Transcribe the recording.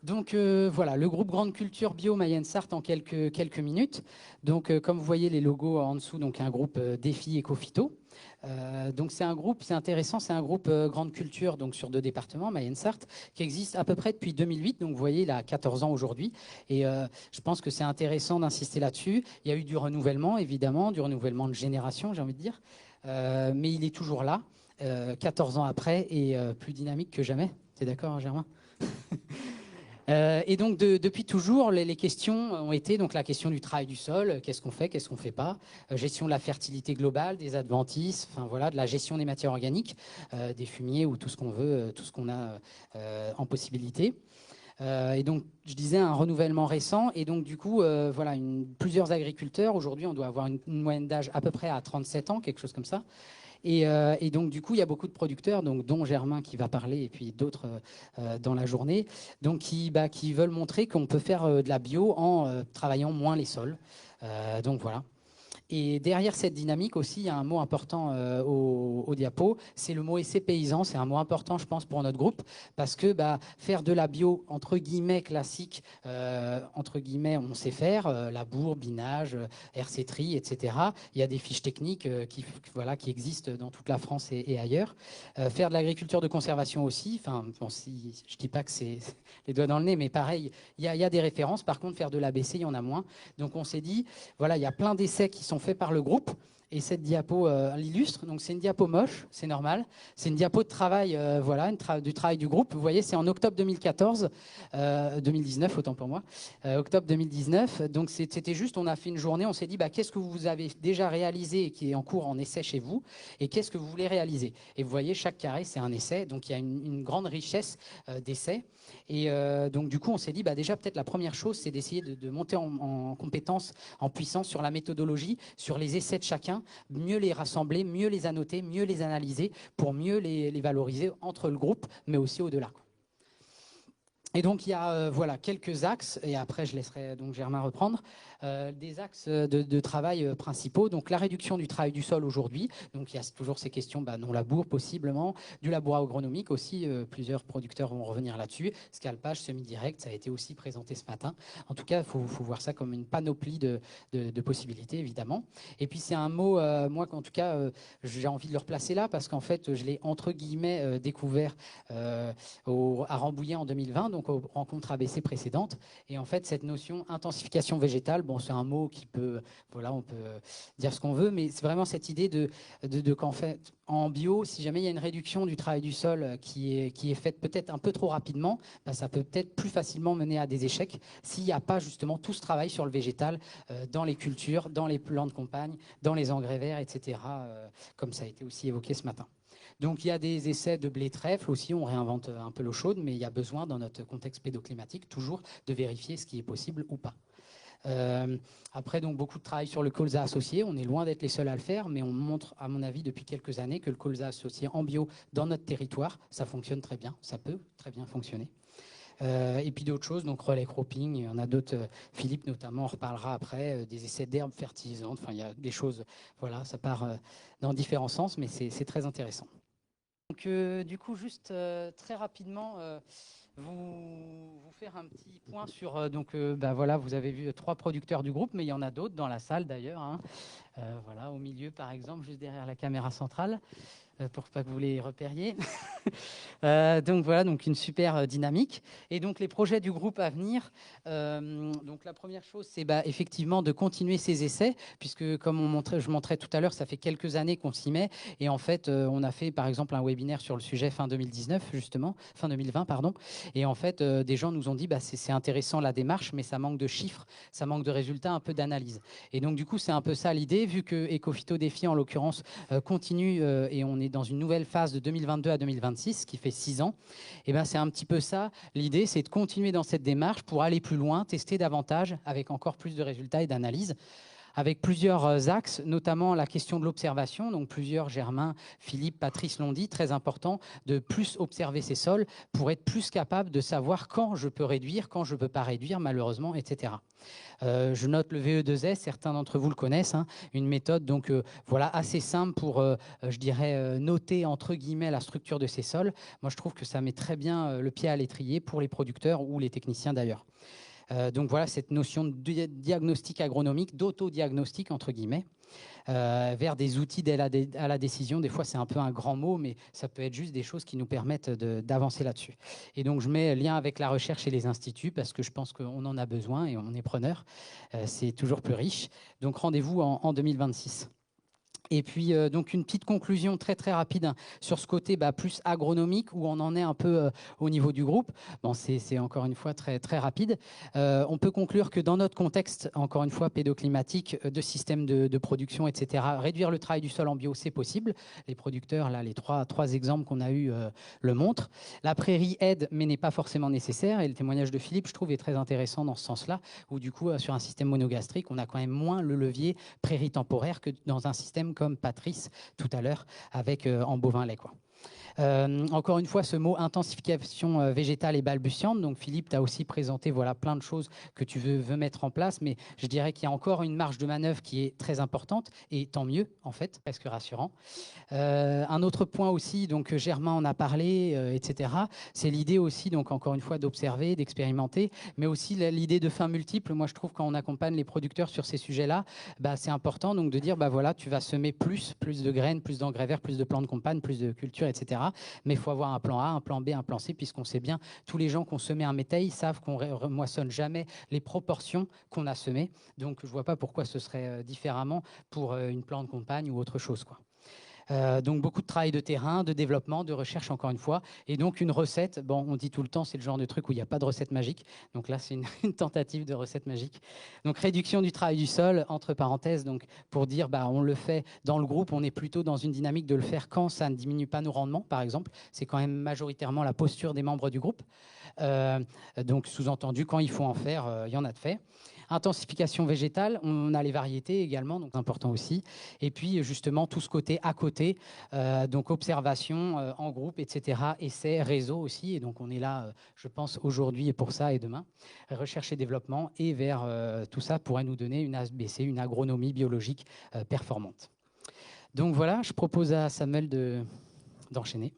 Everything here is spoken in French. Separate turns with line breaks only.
Donc voilà, le groupe Grande Culture Bio Mayenne Sarthe en quelques minutes. Donc comme vous voyez les logos en dessous, donc un groupe Défi Ecophyto. Donc c'est un groupe, c'est intéressant, c'est un groupe Grande Culture donc sur 2 départements, Mayenne Sarthe, qui existe à peu près depuis 2008. Donc vous voyez, il a 14 ans aujourd'hui. Et je pense que c'est intéressant d'insister là-dessus. Il y a eu du renouvellement, évidemment, du renouvellement de génération, j'ai envie de dire. Mais il est toujours là, 14 ans après, et plus dynamique que jamais. T'es d'accord, hein, Germain? Et donc depuis toujours, les questions ont été donc la question du travail du sol, qu'est-ce qu'on fait, qu'est-ce qu'on fait pas, gestion de la fertilité globale, des adventices, enfin voilà, de la gestion des matières organiques, des fumiers ou tout ce qu'on veut, tout ce qu'on a en possibilité. Et donc, je disais un renouvellement récent. Et donc, du coup, voilà, plusieurs agriculteurs. Aujourd'hui, on doit avoir une moyenne d'âge à peu près à 37 ans, quelque chose comme ça. Et donc, du coup, il y a beaucoup de producteurs, donc, dont Germain qui va parler, et puis d'autres dans la journée, donc, qui veulent montrer qu'on peut faire de la bio en travaillant moins les sols. Donc, voilà. Et derrière cette dynamique aussi, il y a un mot important au diapo, c'est le mot essai paysan. C'est un mot important, je pense, pour notre groupe, parce que faire de la bio, entre guillemets, classique, entre guillemets, on sait faire, labour, binage, RC-tri, etc. Il y a des fiches techniques voilà, qui existent dans toute la France et ailleurs. Faire de l'agriculture de conservation aussi, enfin, bon, si, je ne dis pas que c'est les doigts dans le nez, mais pareil, il y a des références. Par contre, faire de l'ABC, il y en a moins. Donc on s'est dit, voilà, il y a plein d'essais qui sont faits par le groupe. Et cette diapo l'illustre. Donc c'est une diapo moche, c'est normal. C'est une diapo de travail, voilà, du travail du groupe. Vous voyez, c'est en octobre 2014, 2019, autant pour moi, octobre 2019. Donc c'était juste, on a fait une journée, on s'est dit, qu'est-ce que vous avez déjà réalisé et qui est en cours en essai chez vous, et qu'est-ce que vous voulez réaliser. Et vous voyez, chaque carré, c'est un essai. Donc il y a une grande richesse d'essais. Et donc du coup, on s'est dit, déjà peut-être la première chose, c'est d'essayer de monter en compétences, en puissance sur la méthodologie, sur les essais de chacun, mieux les rassembler, mieux les annoter, mieux les analyser pour mieux les valoriser entre le groupe, mais aussi au-delà. Et donc, il y a voilà, quelques axes, et après, je laisserai donc Germain reprendre, des axes de travail principaux. Donc, la réduction du travail du sol aujourd'hui. Donc, il y a toujours ces questions non-labour, possiblement, du labour agronomique aussi. Plusieurs producteurs vont revenir là-dessus. Scalpage, semi-direct, ça a été aussi présenté ce matin. En tout cas, il faut voir ça comme une panoplie de possibilités, évidemment. Et puis, c'est un mot, moi, en tout cas, j'ai envie de le replacer là, parce qu'en fait, je l'ai, entre guillemets, découvert à Rambouillet en 2020, donc aux rencontres ABC précédentes. Et en fait, cette notion intensification végétale, bon, c'est un mot qui peut, voilà, on peut dire ce qu'on veut, mais c'est vraiment cette idée qu'en fait, en bio, si jamais il y a une réduction du travail du sol qui est faite peut-être un peu trop rapidement, ça peut peut-être plus facilement mener à des échecs s'il n'y a pas justement tout ce travail sur le végétal dans les cultures, dans les plants de campagne, dans les engrais verts, etc., comme ça a été aussi évoqué ce matin. Donc il y a des essais de blé trèfle aussi, on réinvente un peu l'eau chaude, mais il y a besoin dans notre contexte pédoclimatique toujours de vérifier ce qui est possible ou pas. Après, donc beaucoup de travail sur le colza associé. On est loin d'être les seuls à le faire, mais on montre, à mon avis, depuis quelques années que le colza associé en bio dans notre territoire, ça fonctionne très bien. Ça peut très bien fonctionner. Et puis d'autres choses, donc relais cropping, il y en a d'autres, Philippe notamment en reparlera après, des essais d'herbes fertilisantes, enfin il y a des choses, voilà, ça part dans différents sens, mais c'est très intéressant. Donc, du coup, juste très rapidement, vous faire un petit point sur. Voilà, vous avez vu 3 producteurs du groupe, mais il y en a d'autres dans la salle d'ailleurs. Hein. Voilà, au milieu, par exemple, juste derrière la caméra centrale, pour pas que vous les repériez. Donc voilà, donc une super dynamique. Et donc les projets du groupe à venir. Donc la première chose, c'est effectivement de continuer ces essais, puisque comme je montrais tout à l'heure, ça fait quelques années qu'on s'y met. Et en fait, on a fait par exemple un webinaire sur le sujet fin 2019, justement, fin 2020, pardon. Et en fait, des gens nous ont dit, c'est intéressant la démarche, mais ça manque de chiffres, ça manque de résultats, un peu d'analyse. Et donc du coup, c'est un peu ça l'idée, vu que Ecophyto Défi, en l'occurrence, continue et on est dans une nouvelle phase de 2022 à 2026, qui fait 6 ans. Et c'est un petit peu ça. L'idée, c'est de continuer dans cette démarche pour aller plus loin, tester davantage avec encore plus de résultats et d'analyses. avec plusieurs axes, notamment la question de l'observation. Donc plusieurs, Germain, Philippe, Patrice l'ont dit, très important de plus observer ces sols pour être plus capable de savoir quand je peux réduire, quand je ne peux pas réduire malheureusement, etc. Je note le VE2S, certains d'entre vous le connaissent, hein, une méthode donc voilà assez simple pour, je dirais, noter entre guillemets la structure de ces sols. Moi, je trouve que ça met très bien le pied à l'étrier pour les producteurs ou les techniciens d'ailleurs. Donc voilà cette notion de diagnostic agronomique, d'autodiagnostic entre guillemets, vers des outils d'aide à la décision. Des fois, c'est un peu un grand mot, mais ça peut être juste des choses qui nous permettent d'avancer là-dessus. Et donc, je mets lien avec la recherche et les instituts parce que je pense qu'on en a besoin et on est preneur. C'est toujours plus riche. Donc, rendez-vous en 2026. Et puis, donc, une petite conclusion très, très rapide hein, sur ce côté plus agronomique, où on en est un peu au niveau du groupe. Bon, c'est encore une fois très, très rapide. On peut conclure que dans notre contexte, encore une fois, pédoclimatique, de système de production, etc., réduire le travail du sol en bio, c'est possible. Les producteurs, là, les trois exemples qu'on a eus le montrent. La prairie aide, mais n'est pas forcément nécessaire. Et le témoignage de Philippe, je trouve, est très intéressant dans ce sens-là, où du coup, sur un système monogastrique, on a quand même moins le levier prairie temporaire que dans un système comme Patrice tout à l'heure avec en bovin lait, quoi. Encore une fois, ce mot intensification végétale et balbutiante. Donc, Philippe, tu as aussi présenté voilà, plein de choses que tu veux mettre en place, mais je dirais qu'il y a encore une marge de manœuvre qui est très importante, et tant mieux, en fait, presque rassurant. Un autre point aussi, donc Germain en a parlé, etc., c'est l'idée aussi, donc encore une fois, d'observer, d'expérimenter, mais aussi l'idée de fin multiple. Moi, je trouve quand on accompagne les producteurs sur ces sujets-là, c'est important donc de dire, voilà, tu vas semer plus de graines, plus d'engrais verts, plus de plantes de compagne, plus de cultures, etc. Mais il faut avoir un plan A, un plan B, un plan C, puisqu'on sait bien, tous les gens qui ont semé un métail savent qu'on ne moissonne jamais les proportions qu'on a semées. Donc, je ne vois pas pourquoi ce serait différemment pour une plante de compagne ou autre chose, quoi. Donc beaucoup de travail de terrain, de développement, de recherche encore une fois, et donc une recette. Bon, on dit tout le temps, c'est le genre de truc où il n'y a pas de recette magique. Donc là, c'est une tentative de recette magique. Donc réduction du travail du sol, entre parenthèses, donc pour dire, on le fait dans le groupe, on est plutôt dans une dynamique de le faire quand ça ne diminue pas nos rendements, par exemple. C'est quand même majoritairement la posture des membres du groupe. Donc sous-entendu, quand il faut en faire, il y en a de fait. Intensification végétale, on a les variétés également, donc important aussi. Et puis justement tout ce côté à côté, donc observation en groupe, etc. Essais, réseau aussi. Et donc on est là, je pense, aujourd'hui et pour ça et demain. Recherche et développement et vers tout ça pourrait nous donner une ABC, une agronomie biologique performante. Donc voilà, je propose à Samuel d'enchaîner.